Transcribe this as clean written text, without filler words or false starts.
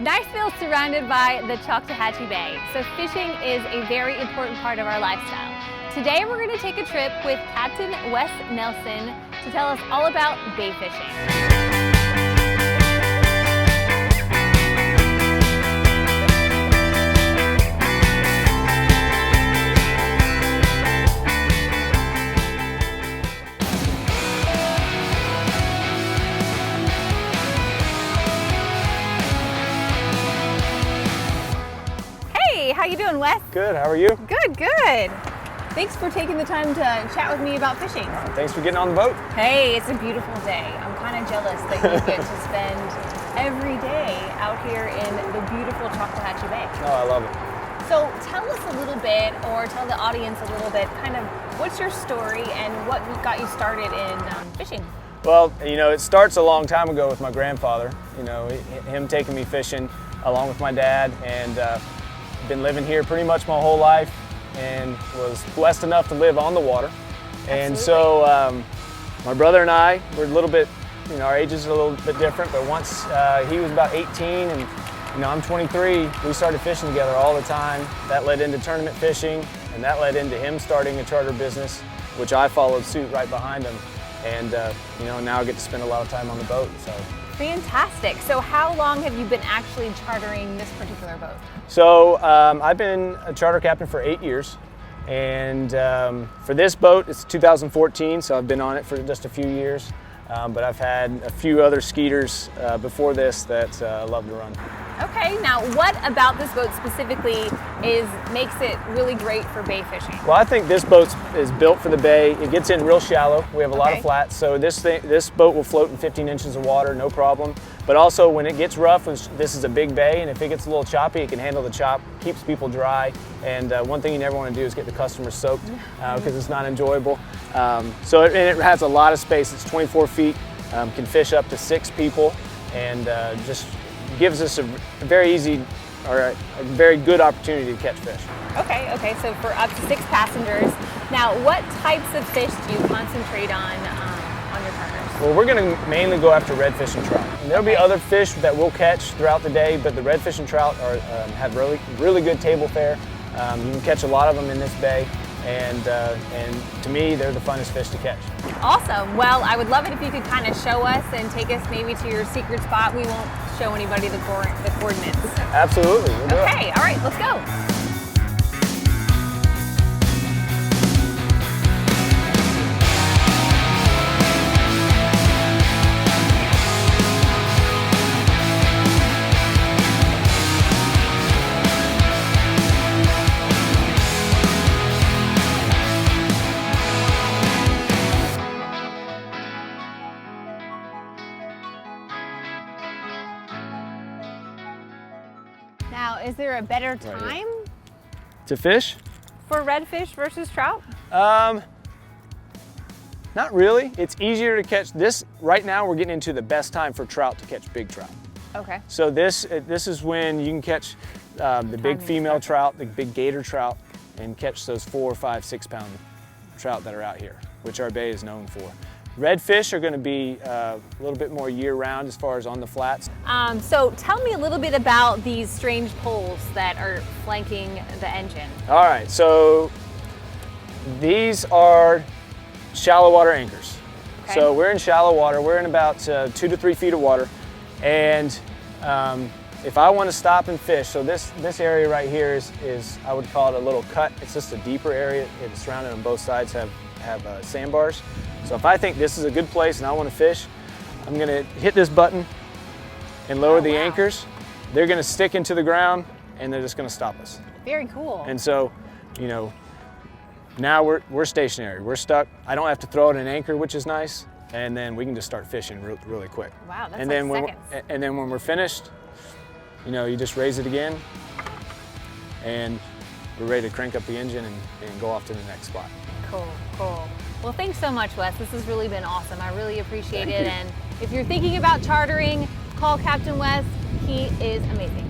Niceville is surrounded by the Choctawhatchee Bay, so fishing is a very important part of our lifestyle. Today we're going to take a trip with Captain Wes Nelson to tell us all about bay fishing. How you doing, Wes? Good, how are you? Good, good. Thanks for taking the time to chat with me about fishing. Thanks for getting on the boat. Hey, it's a beautiful day. I'm kind of jealous that you get to spend every day out here in the beautiful Choctawhatchee Bay. Oh, I love it. So tell us a little bit, or tell the audience a little bit, kind of what's your story and what got you started in fishing? Well, you know, it starts a long time ago with my grandfather. You know, him taking me fishing along with my dad, and been living here pretty much my whole life and was blessed enough to live on the water. Absolutely. And so my brother and I were a little bit, you know, our ages are a little bit different, but once he was about 18 and, you know, I'm 23, we started fishing together all the time. That led into tournament fishing, and that led into him starting a charter business, which I followed suit right behind him. And, you know, now I get to spend a lot of time on the boat. So. Fantastic. So how long have you been actually chartering this particular boat? So I've been a charter captain for 8 years, and for this boat it's 2014, so I've been on it for just a few years, but I've had a few other skeeters before this that I love to run. Okay, now what about this boat specifically makes it really great for bay fishing? Well, I think this boat is built for the bay. It gets in real shallow. We have a lot of flats, so this boat will float in 15 inches of water, no problem. But also when it gets rough, this is a big bay, and if it gets a little choppy, it can handle the chop, keeps people dry. And one thing you never want to do is get the customers soaked because it's not enjoyable. So it has a lot of space. It's 24 feet, can fish up to 6 people, and just gives us a very easy or a very good opportunity to catch fish. Okay, so for up to 6 passengers. Now, what types of fish do you concentrate on your charters? Well, we're going to mainly go after redfish and trout. And there'll be other fish that we'll catch throughout the day, but the redfish and trout have really good table fare. You can catch a lot of them in this bay, and to me, they're the funnest fish to catch. Awesome. Well, I would love it if you could kind of show us and take us maybe to your secret spot. We won't show anybody the coordinates. Absolutely. We'll do it. Okay, all right, let's go. Now, is there a better time to fish for redfish versus trout? Not really. It's easier to catch this. Right now we're getting into the best time for trout to catch big trout. Okay. So this is when you can catch the big female trout, the big gator trout, and catch those 4, 5, 6 pound trout that are out here, which our bay is known for. Redfish are going to be a little bit more year-round as far as on the flats. So tell me a little bit about these strange poles that are flanking the engine. All right, so these are shallow water anchors. Okay. So we're in shallow water. We're in about 2 to 3 feet of water, and if I want to stop and fish, so this area right here is I would call it a little cut. It's just a deeper area. It's surrounded on both sides, have sandbars. So if I think this is a good place and I want to fish, I'm going to hit this button and lower the anchors. They're going to stick into the ground, and they're just going to stop us. Very cool. And so, you know, now we're stationary. We're stuck. I don't have to throw out an anchor, which is nice, and then we can just start fishing really quick. Wow, that's and then like seconds. And then when we're finished, you know, you just raise it again, and we're ready to crank up the engine and go off to the next spot. Cool, cool. Well, thanks so much, Wes. This has really been awesome. I really appreciate it. And if you're thinking about chartering, call Captain Wes. He is amazing.